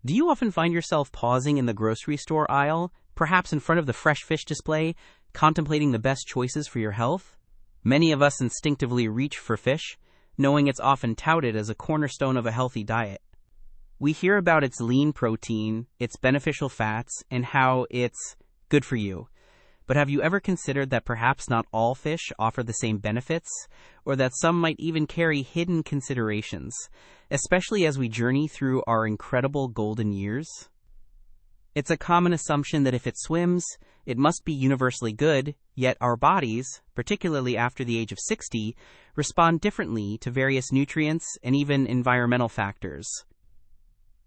Do you often find yourself pausing in the grocery store aisle, perhaps in front of the fresh fish display, contemplating the best choices for your health? Many of us instinctively reach for fish, knowing it's often touted as a cornerstone of a healthy diet. We hear about its lean protein, its beneficial fats, and how it's good for you. But have you ever considered that perhaps not all fish offer the same benefits, or that some might even carry hidden considerations, especially as we journey through our incredible golden years? It's a common assumption that if it swims, it must be universally good, yet our bodies, particularly after the age of 60, respond differently to various nutrients and even environmental factors.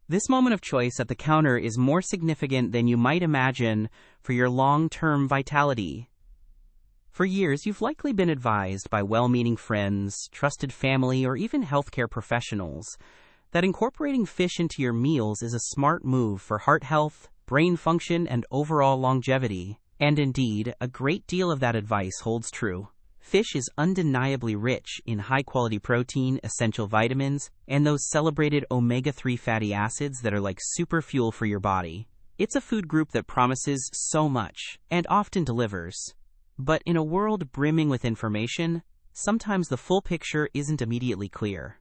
This moment of choice at the counter is more significant than you might imagine for your long-term vitality. For years, you've likely been advised by well-meaning friends, trusted family, or even healthcare professionals that incorporating fish into your meals is a smart move for heart health, brain function, and overall longevity. And indeed, a great deal of that advice holds true. Fish is undeniably rich in high-quality protein, essential vitamins, and those celebrated omega-3 fatty acids that are like super fuel for your body. It's a food group that promises so much, and often delivers. But in a world brimming with information, sometimes the full picture isn't immediately clear.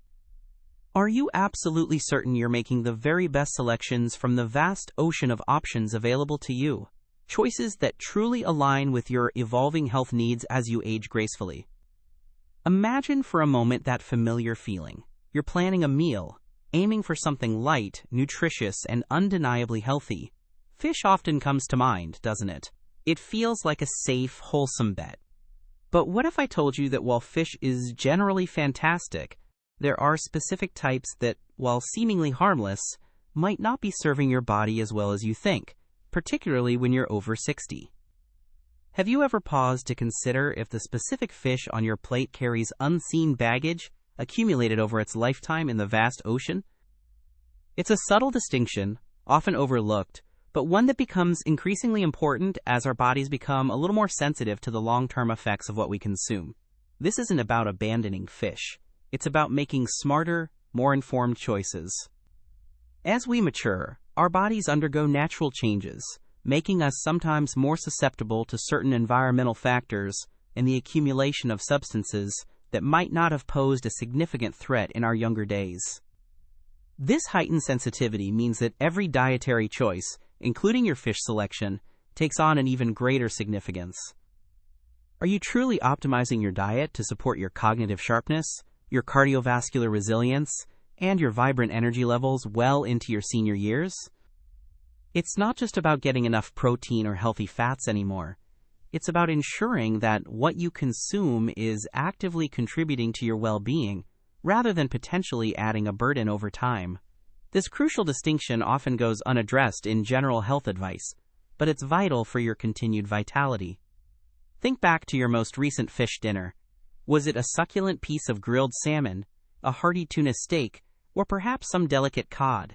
Are you absolutely certain you're making the very best selections from the vast ocean of options available to you? Choices that truly align with your evolving health needs as you age gracefully. Imagine for a moment that familiar feeling. You're planning a meal, aiming for something light, nutritious, and undeniably healthy. Fish often comes to mind, doesn't it? It feels like a safe, wholesome bet. But what if I told you that while fish is generally fantastic, there are specific types that, while seemingly harmless, might not be serving your body as well as you think, particularly when you're over 60. Have you ever paused to consider if the specific fish on your plate carries unseen baggage accumulated over its lifetime in the vast ocean? It's a subtle distinction, often overlooked, but one that becomes increasingly important as our bodies become a little more sensitive to the long-term effects of what we consume. This isn't about abandoning fish. It's about making smarter, more informed choices. As we mature, our bodies undergo natural changes, making us sometimes more susceptible to certain environmental factors and the accumulation of substances that might not have posed a significant threat in our younger days. This heightened sensitivity means that every dietary choice, including your fish selection, takes on an even greater significance. Are you truly optimizing your diet to support your cognitive sharpness, your cardiovascular resilience, and your vibrant energy levels well into your senior years? It's not just about getting enough protein or healthy fats anymore. It's about ensuring that what you consume is actively contributing to your well-being, rather than potentially adding a burden over time. This crucial distinction often goes unaddressed in general health advice, but it's vital for your continued vitality. Think back to your most recent fish dinner. Was it a succulent piece of grilled salmon, a hearty tuna steak, or perhaps some delicate cod?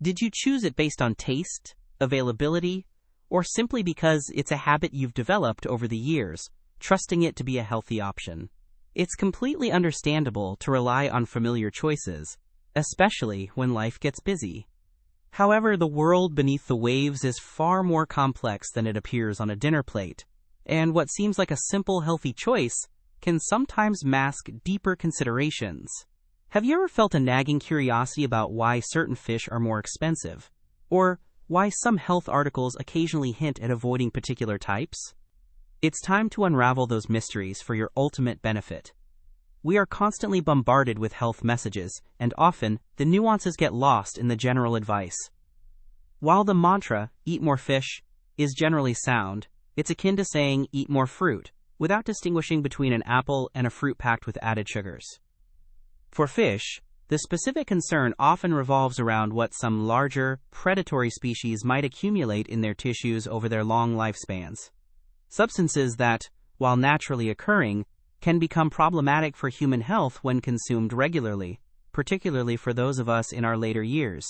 Did you choose it based on taste, availability, or simply because it's a habit you've developed over the years, trusting it to be a healthy option? It's completely understandable to rely on familiar choices, especially when life gets busy. However, the world beneath the waves is far more complex than it appears on a dinner plate, and what seems like a simple, healthy choice can sometimes mask deeper considerations. Have you ever felt a nagging curiosity about why certain fish are more expensive, or why some health articles occasionally hint at avoiding particular types? It's time to unravel those mysteries for your ultimate benefit. We are constantly bombarded with health messages, and often the nuances get lost in the general advice. While the mantra, "eat more fish," is generally sound, it's akin to saying, "eat more fruit," without distinguishing between an apple and a fruit packed with added sugars. For fish, the specific concern often revolves around what some larger, predatory species might accumulate in their tissues over their long lifespans. Substances that, while naturally occurring, can become problematic for human health when consumed regularly, particularly for those of us in our later years.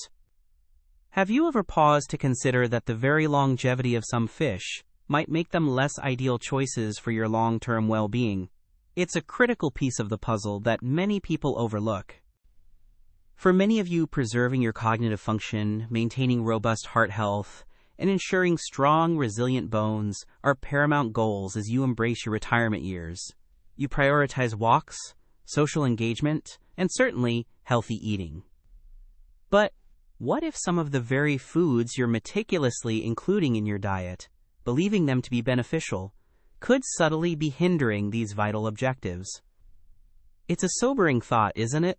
Have you ever paused to consider that the very longevity of some fish might make them less ideal choices for your long-term well-being? It's a critical piece of the puzzle that many people overlook. For many of you, preserving your cognitive function, maintaining robust heart health, and ensuring strong, resilient bones are paramount goals as you embrace your retirement years. You prioritize walks, social engagement, and certainly healthy eating. But what if some of the very foods you're meticulously including in your diet, believing them to be beneficial, could subtly be hindering these vital objectives? It's a sobering thought, isn't it?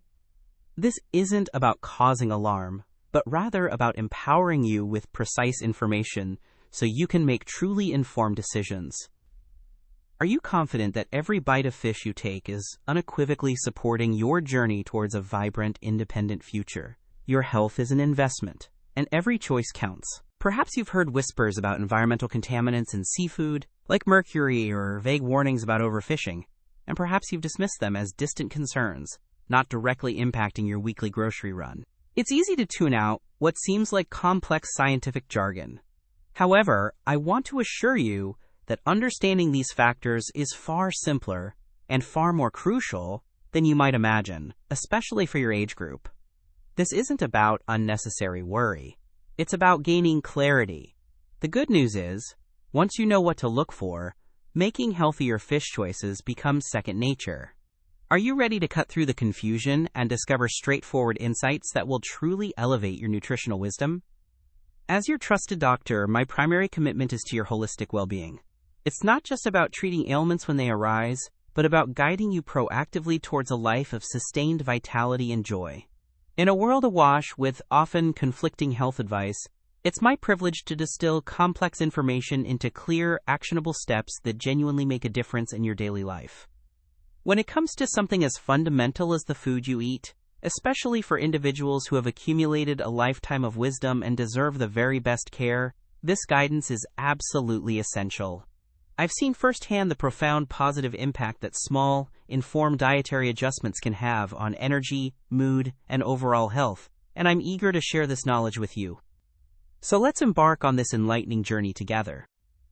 This isn't about causing alarm, but rather about empowering you with precise information so you can make truly informed decisions. Are you confident that every bite of fish you take is unequivocally supporting your journey towards a vibrant, independent future? Your health is an investment, and every choice counts. Perhaps you've heard whispers about environmental contaminants in seafood, like mercury, or vague warnings about overfishing, and perhaps you've dismissed them as distant concerns, not directly impacting your weekly grocery run. It's easy to tune out what seems like complex scientific jargon. However, I want to assure you that understanding these factors is far simpler and far more crucial than you might imagine, especially for your age group. This isn't about unnecessary worry. It's about gaining clarity. The good news is, once you know what to look for, making healthier fish choices becomes second nature. Are you ready to cut through the confusion and discover straightforward insights that will truly elevate your nutritional wisdom? As your trusted doctor, my primary commitment is to your holistic well-being. It's not just about treating ailments when they arise, but about guiding you proactively towards a life of sustained vitality and joy. In a world awash with often conflicting health advice, it's my privilege to distill complex information into clear, actionable steps that genuinely make a difference in your daily life. When it comes to something as fundamental as the food you eat, especially for individuals who have accumulated a lifetime of wisdom and deserve the very best care, this guidance is absolutely essential. I've seen firsthand the profound positive impact that small, informed dietary adjustments can have on energy, mood, and overall health, and I'm eager to share this knowledge with you. So let's embark on this enlightening journey together.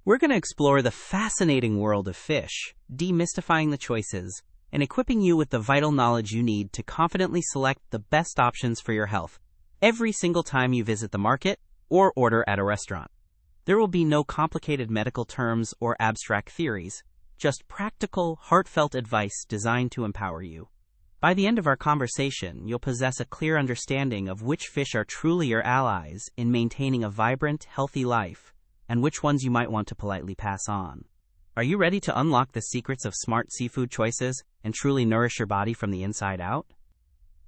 We're going to explore the fascinating world of fish, demystifying the choices, and equipping you with the vital knowledge you need to confidently select the best options for your health every single time you visit the market or order at a restaurant. There will be no complicated medical terms or abstract theories, just practical, heartfelt advice designed to empower you. By the end of our conversation, you'll possess a clear understanding of which fish are truly your allies in maintaining a vibrant, healthy life, and which ones you might want to politely pass on. Are you ready to unlock the secrets of smart seafood choices and truly nourish your body from the inside out?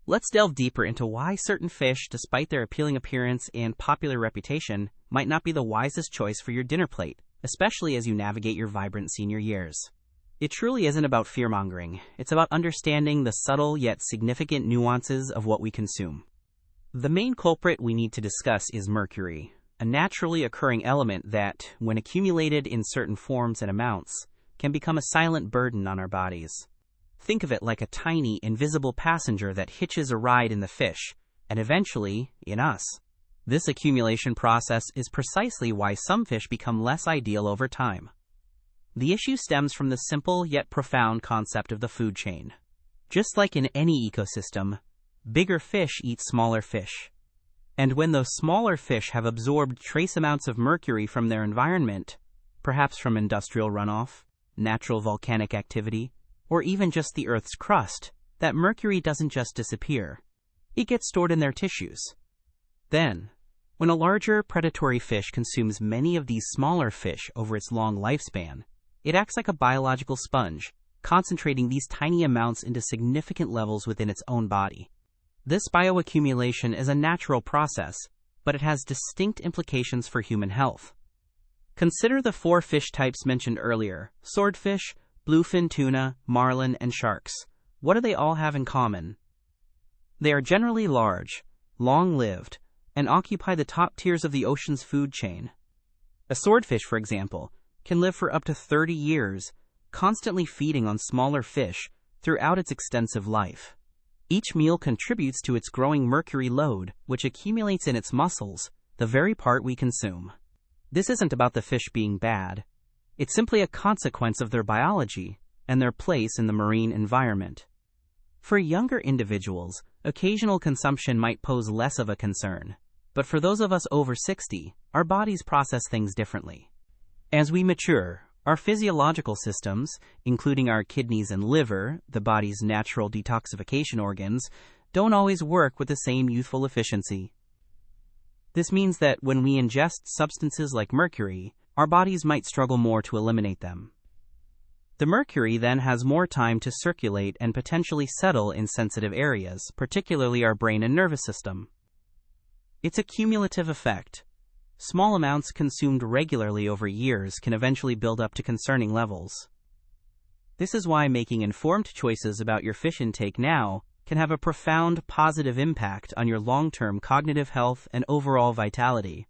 Let's delve deeper into why certain fish, despite their appealing appearance and popular reputation, might not be the wisest choice for your dinner plate, especially as you navigate your vibrant senior years. It truly isn't about fear-mongering. It's about understanding the subtle yet significant nuances of what we consume. The main culprit we need to discuss is mercury, a naturally occurring element that, when accumulated in certain forms and amounts, can become a silent burden on our bodies. Think of it like a tiny, invisible passenger that hitches a ride in the fish, and eventually, in us. This accumulation process is precisely why some fish become less ideal over time. The issue stems from the simple yet profound concept of the food chain. Just like in any ecosystem, bigger fish eat smaller fish. And when those smaller fish have absorbed trace amounts of mercury from their environment, perhaps from industrial runoff, natural volcanic activity, or even just the Earth's crust, that mercury doesn't just disappear. It gets stored in their tissues. Then, when a larger predatory fish consumes many of these smaller fish over its long lifespan, it acts like a biological sponge, concentrating these tiny amounts into significant levels within its own body. This bioaccumulation is a natural process, but it has distinct implications for human health. Consider the 4 fish types mentioned earlier: swordfish, bluefin tuna, marlin, and sharks. What do they all have in common? They are generally large, long-lived, and occupy the top tiers of the ocean's food chain. A swordfish, for example, can live for up to 30 years, constantly feeding on smaller fish throughout its extensive life. Each meal contributes to its growing mercury load, which accumulates in its muscles, the very part we consume. This isn't about the fish being bad. It's simply a consequence of their biology and their place in the marine environment. For younger individuals, occasional consumption might pose less of a concern. But for those of us over 60, our bodies process things differently. As we mature, our physiological systems, including our kidneys and liver, the body's natural detoxification organs, don't always work with the same youthful efficiency. This means that when we ingest substances like mercury, our bodies might struggle more to eliminate them. The mercury then has more time to circulate and potentially settle in sensitive areas, particularly our brain and nervous system. It's a cumulative effect. Small amounts consumed regularly over years can eventually build up to concerning levels. This is why making informed choices about your fish intake now can have a profound positive impact on your long-term cognitive health and overall vitality.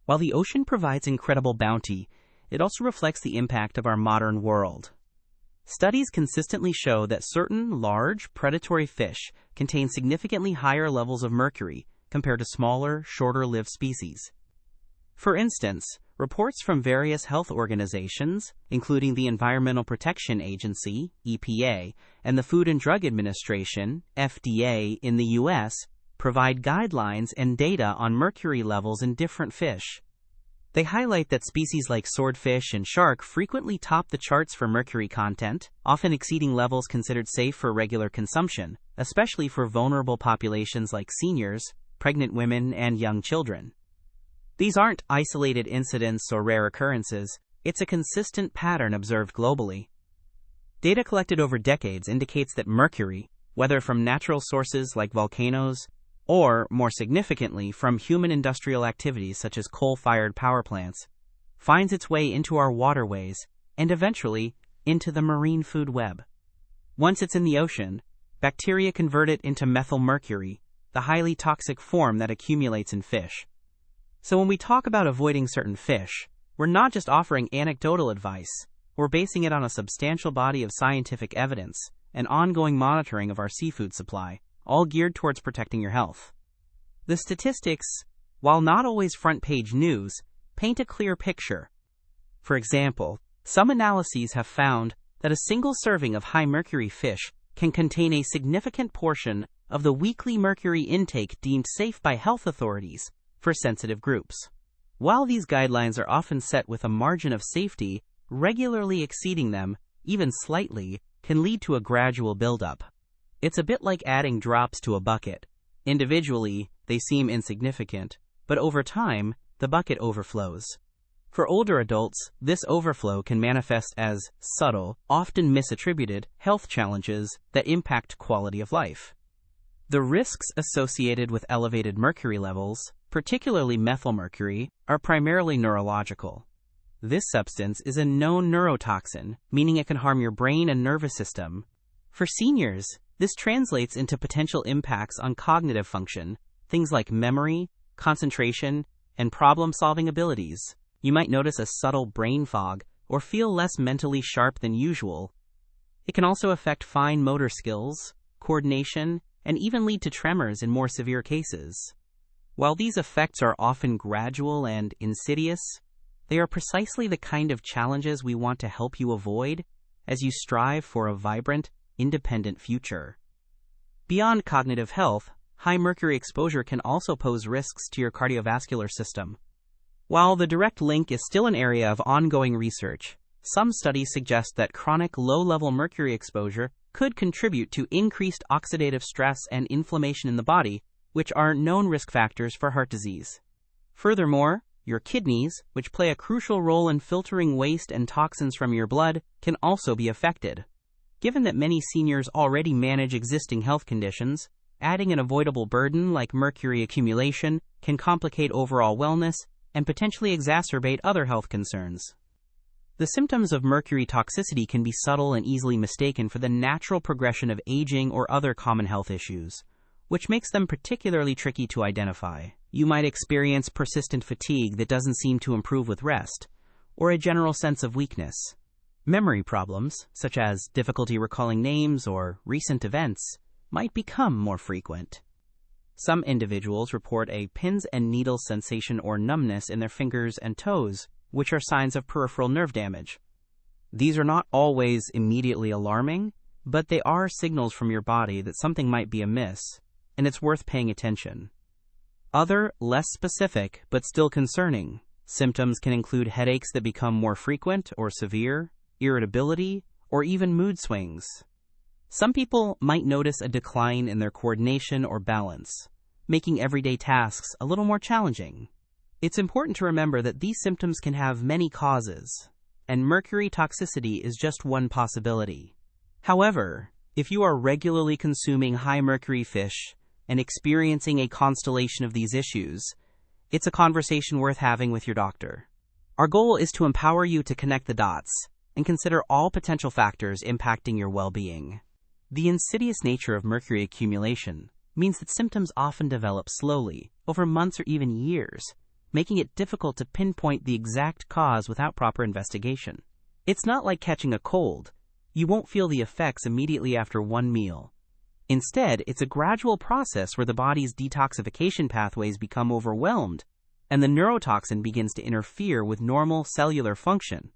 While the ocean provides incredible bounty, it also reflects the impact of our modern world. Studies consistently show that certain large, predatory fish contain significantly higher levels of mercury compared to smaller, shorter-lived species. For instance, reports from various health organizations, including the Environmental Protection Agency, EPA, and the Food and Drug Administration, FDA, in the U.S., provide guidelines and data on mercury levels in different fish. They highlight that species like swordfish and shark frequently top the charts for mercury content, often exceeding levels considered safe for regular consumption, especially for vulnerable populations like seniors, pregnant women, and young children. These aren't isolated incidents or rare occurrences, it's a consistent pattern observed globally. Data collected over decades indicates that mercury, whether from natural sources like volcanoes, or, more significantly, from human industrial activities such as coal-fired power plants, finds its way into our waterways and eventually into the marine food web. Once it's in the ocean, bacteria convert it into methylmercury, the highly toxic form that accumulates in fish. So when we talk about avoiding certain fish, we're not just offering anecdotal advice, we're basing it on a substantial body of scientific evidence and ongoing monitoring of our seafood supply, all geared towards protecting your health. The statistics, while not always front-page news, paint a clear picture. For example, some analyses have found that a single serving of high-mercury fish can contain a significant portion of the weekly mercury intake deemed safe by health authorities for sensitive groups. While these guidelines are often set with a margin of safety, regularly exceeding them, even slightly, can lead to a gradual buildup. It's a bit like adding drops to a bucket. Individually, they seem insignificant, but over time, the bucket overflows. For older adults, this overflow can manifest as subtle, often misattributed, health challenges that impact quality of life. The risks associated with elevated mercury levels, particularly methylmercury, are primarily neurological. This substance is a known neurotoxin, meaning it can harm your brain and nervous system. For seniors, this translates into potential impacts on cognitive function, things like memory, concentration, and problem-solving abilities. You might notice a subtle brain fog or feel less mentally sharp than usual. It can also affect fine motor skills, coordination, and even lead to tremors in more severe cases. While these effects are often gradual and insidious, they are precisely the kind of challenges we want to help you avoid as you strive for a vibrant, independent future. Beyond cognitive health, high mercury exposure can also pose risks to your cardiovascular system. While the direct link is still an area of ongoing research, some studies suggest that chronic low-level mercury exposure could contribute to increased oxidative stress and inflammation in the body, which are known risk factors for heart disease. Furthermore, your kidneys, which play a crucial role in filtering waste and toxins from your blood, can also be affected. Given that many seniors already manage existing health conditions, adding an avoidable burden like mercury accumulation can complicate overall wellness and potentially exacerbate other health concerns. The symptoms of mercury toxicity can be subtle and easily mistaken for the natural progression of aging or other common health issues, which makes them particularly tricky to identify. You might experience persistent fatigue that doesn't seem to improve with rest, or a general sense of weakness. Memory problems, such as difficulty recalling names or recent events, might become more frequent. Some individuals report a pins and needles sensation or numbness in their fingers and toes, which are signs of peripheral nerve damage. These are not always immediately alarming, but they are signals from your body that something might be amiss, and it's worth paying attention. Other, less specific, but still concerning, symptoms can include headaches that become more frequent or severe, irritability, or even mood swings. Some people might notice a decline in their coordination or balance, making everyday tasks a little more challenging. It's important to remember that these symptoms can have many causes, and mercury toxicity is just one possibility. However, if you are regularly consuming high mercury fish and experiencing a constellation of these issues, it's a conversation worth having with your doctor. Our goal is to empower you to connect the dots and consider all potential factors impacting your well-being. The insidious nature of mercury accumulation means that symptoms often develop slowly, over months or even years, making it difficult to pinpoint the exact cause without proper investigation. It's not like catching a cold. You won't feel the effects immediately after one meal. Instead, it's a gradual process where the body's detoxification pathways become overwhelmed, and the neurotoxin begins to interfere with normal cellular function.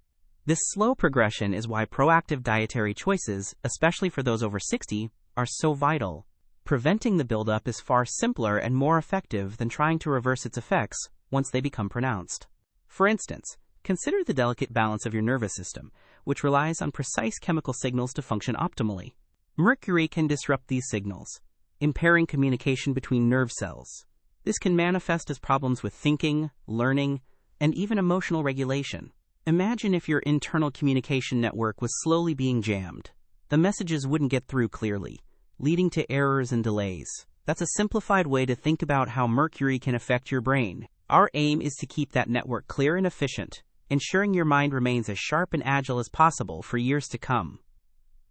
This slow progression is why proactive dietary choices, especially for those over 60, are so vital. Preventing the buildup is far simpler and more effective than trying to reverse its effects once they become pronounced. For instance, consider the delicate balance of your nervous system, which relies on precise chemical signals to function optimally. Mercury can disrupt these signals, impairing communication between nerve cells. This can manifest as problems with thinking, learning, and even emotional regulation. Imagine if your internal communication network was slowly being jammed. The messages wouldn't get through clearly, leading to errors and delays. That's a simplified way to think about how mercury can affect your brain. Our aim is to keep that network clear and efficient, ensuring your mind remains as sharp and agile as possible for years to come.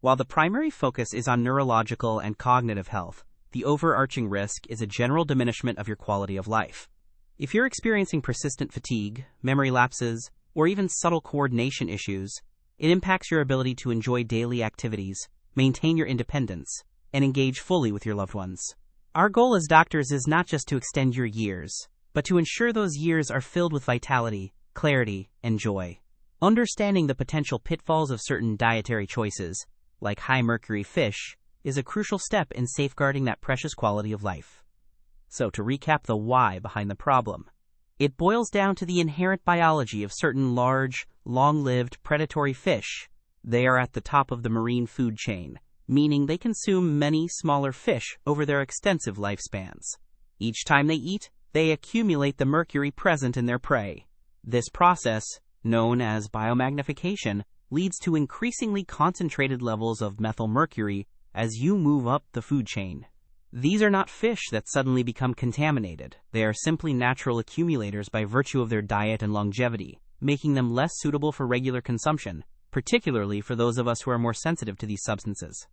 While the primary focus is on neurological and cognitive health, the overarching risk is a general diminishment of your quality of life. If you're experiencing persistent fatigue, memory lapses, or even subtle coordination issues, it impacts your ability to enjoy daily activities, maintain your independence, and engage fully with your loved ones. Our goal as doctors is not just to extend your years, but to ensure those years are filled with vitality, clarity, and joy. Understanding the potential pitfalls of certain dietary choices, like high mercury fish, is a crucial step in safeguarding that precious quality of life. So to recap the why behind the problem, it boils down to the inherent biology of certain large, long-lived predatory fish. They are at the top of the marine food chain, meaning they consume many smaller fish over their extensive lifespans. Each time they eat, they accumulate the mercury present in their prey. This process, known as biomagnification, leads to increasingly concentrated levels of methylmercury as you move up the food chain. These are not fish that suddenly become contaminated. They are simply natural accumulators by virtue of their diet and longevity, making them less suitable for regular consumption, particularly for those of us who are more sensitive to these substances.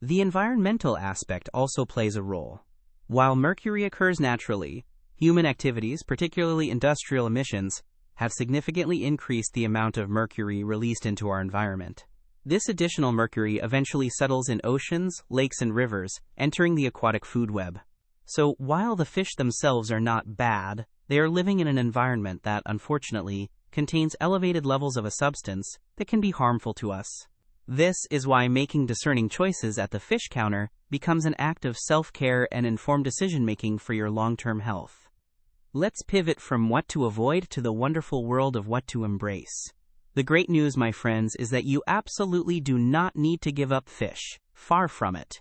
The environmental aspect also plays a role. While mercury occurs naturally, human activities, particularly industrial emissions, have significantly increased the amount of mercury released into our environment. This additional mercury eventually settles in oceans, lakes, and rivers, entering the aquatic food web. So while the fish themselves are not bad, they are living in an environment that, unfortunately, contains elevated levels of a substance that can be harmful to us. This is why making discerning choices at the fish counter becomes an act of self-care and informed decision-making for your long-term health. Let's pivot from what to avoid to the wonderful world of what to embrace. The great news, my friends, is that you absolutely do not need to give up fish. Far from it.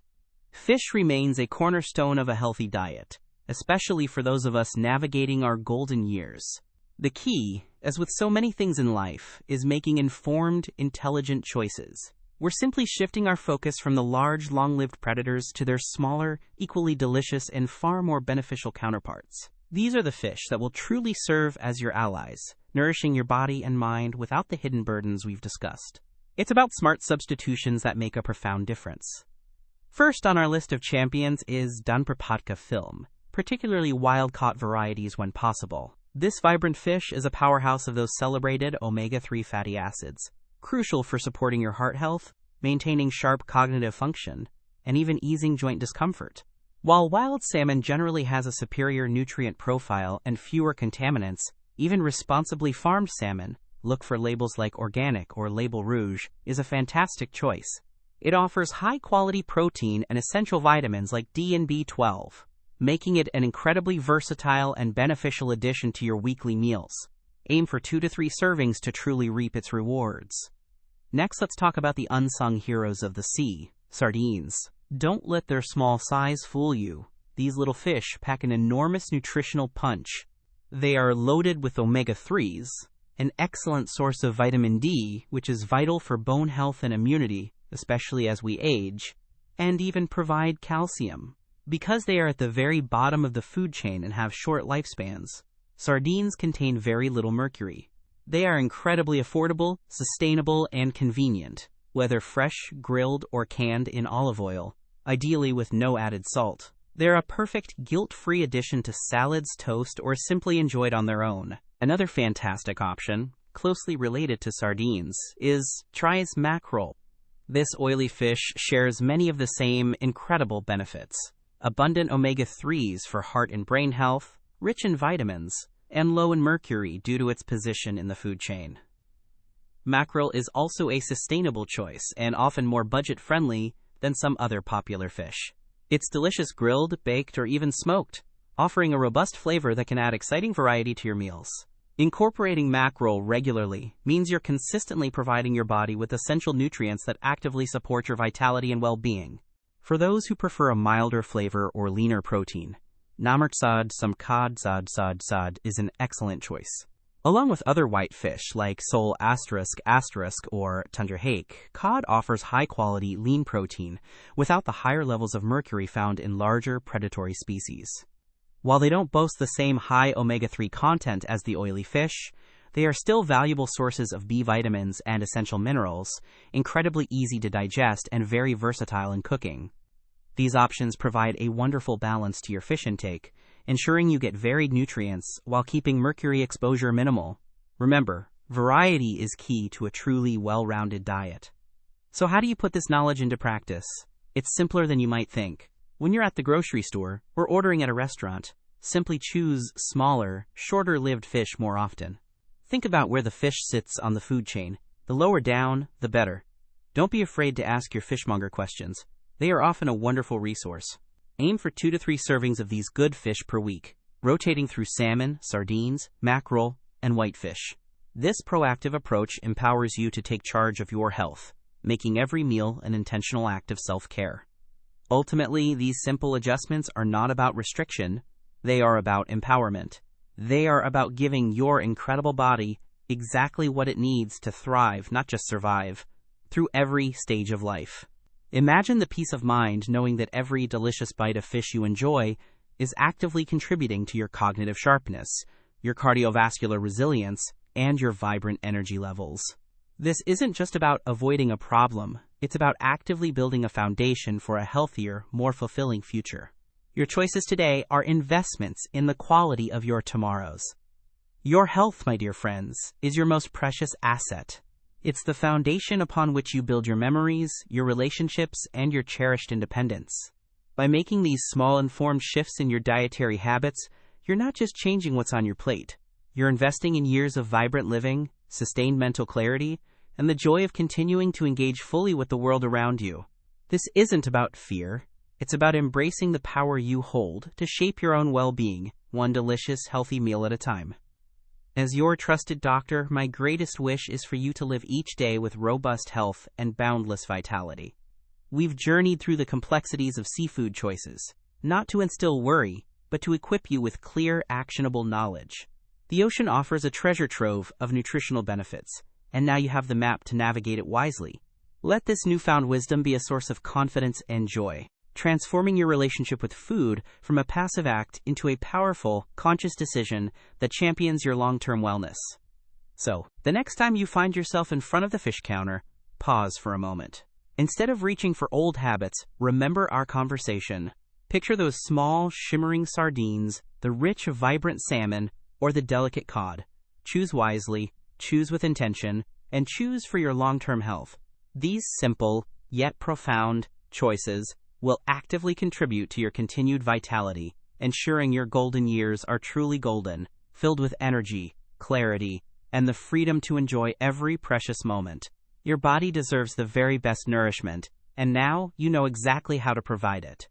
Fish remains a cornerstone of a healthy diet, especially for those of us navigating our golden years. The key, as with so many things in life, is making informed, intelligent choices. We're simply shifting our focus from the large, long-lived predators to their smaller, equally delicious, and far more beneficial counterparts. These are the fish that will truly serve as your allies, nourishing your body and mind without the hidden burdens we've discussed. It's about smart substitutions that make a profound difference. First on our list of champions is Dunprapatka film, particularly wild-caught varieties when possible. This vibrant fish is a powerhouse of those celebrated omega-3 fatty acids, crucial for supporting your heart health, maintaining sharp cognitive function, and even easing joint discomfort. While wild salmon generally has a superior nutrient profile and fewer contaminants, even responsibly farmed salmon, look for labels like organic or label rouge, is a fantastic choice. It offers high-quality protein and essential vitamins like D and B12, making it an incredibly versatile and beneficial addition to your weekly meals. Aim for 2 to 3 servings to truly reap its rewards. Next, let's talk about the unsung heroes of the sea, sardines. Don't let their small size fool you. These little fish pack an enormous nutritional punch. They are loaded with omega-3s, an excellent source of vitamin D, which is vital for bone health and immunity, especially as we age, and even provide calcium. Because they are at the very bottom of the food chain and have short lifespans, sardines contain very little mercury. They are incredibly affordable, sustainable, and convenient, whether fresh, grilled, or canned in olive oil, ideally with no added salt. They're a perfect guilt-free addition to salads, toast, or simply enjoyed on their own. Another fantastic option, closely related to sardines, is try mackerel. This oily fish shares many of the same incredible benefits. Abundant omega-3s for heart and brain health, rich in vitamins, and low in mercury due to its position in the food chain. Mackerel is also a sustainable choice and often more budget-friendly than some other popular fish. It's delicious grilled, baked, or even smoked, offering a robust flavor that can add exciting variety to your meals. Incorporating mackerel regularly means you're consistently providing your body with essential nutrients that actively support your vitality and well-being. For those who prefer a milder flavor or leaner protein, Namertsad Samkad Sad is an excellent choice. Along with other white fish like sole *** or tundra hake, cod offers high-quality lean protein without the higher levels of mercury found in larger predatory species. While they don't boast the same high omega-3 content as the oily fish, they are still valuable sources of B vitamins and essential minerals, incredibly easy to digest and very versatile in cooking. These options provide a wonderful balance to your fish intake, ensuring you get varied nutrients while keeping mercury exposure minimal. Remember, variety is key to a truly well-rounded diet. So how do you put this knowledge into practice? It's simpler than you might think. When you're at the grocery store or ordering at a restaurant, simply choose smaller, shorter-lived fish more often. Think about where the fish sits on the food chain. The lower down, the better. Don't be afraid to ask your fishmonger questions. They are often a wonderful resource. Aim for 2 to 3 servings of these good fish per week, rotating through salmon, sardines, mackerel, and whitefish. This proactive approach empowers you to take charge of your health, making every meal an intentional act of self-care. Ultimately, these simple adjustments are not about restriction, they are about empowerment. They are about giving your incredible body exactly what it needs to thrive, not just survive, through every stage of life. Imagine the peace of mind knowing that every delicious bite of fish you enjoy is actively contributing to your cognitive sharpness, your cardiovascular resilience, and your vibrant energy levels. This isn't just about avoiding a problem, it's about actively building a foundation for a healthier, more fulfilling future. Your choices today are investments in the quality of your tomorrows. Your health, my dear friends, is your most precious asset. It's the foundation upon which you build your memories, your relationships, and your cherished independence. By making these small informed shifts in your dietary habits, you're not just changing what's on your plate. You're investing in years of vibrant living, sustained mental clarity, and the joy of continuing to engage fully with the world around you. This isn't about fear. It's about embracing the power you hold to shape your own well-being, one delicious, healthy meal at a time. As your trusted doctor, my greatest wish is for you to live each day with robust health and boundless vitality. We've journeyed through the complexities of seafood choices, not to instill worry, but to equip you with clear, actionable knowledge. The ocean offers a treasure trove of nutritional benefits, and now you have the map to navigate it wisely. Let this newfound wisdom be a source of confidence and joy, transforming your relationship with food from a passive act into a powerful, conscious decision that champions your long-term wellness. So, the next time you find yourself in front of the fish counter, pause for a moment. Instead of reaching for old habits, remember our conversation. Picture those small, shimmering sardines, the rich, vibrant salmon, or the delicate cod. Choose wisely, choose with intention, and choose for your long-term health. These simple, yet profound, choices will actively contribute to your continued vitality, ensuring your golden years are truly golden, filled with energy, clarity, and the freedom to enjoy every precious moment. Your body deserves the very best nourishment, And now you know exactly how to provide it.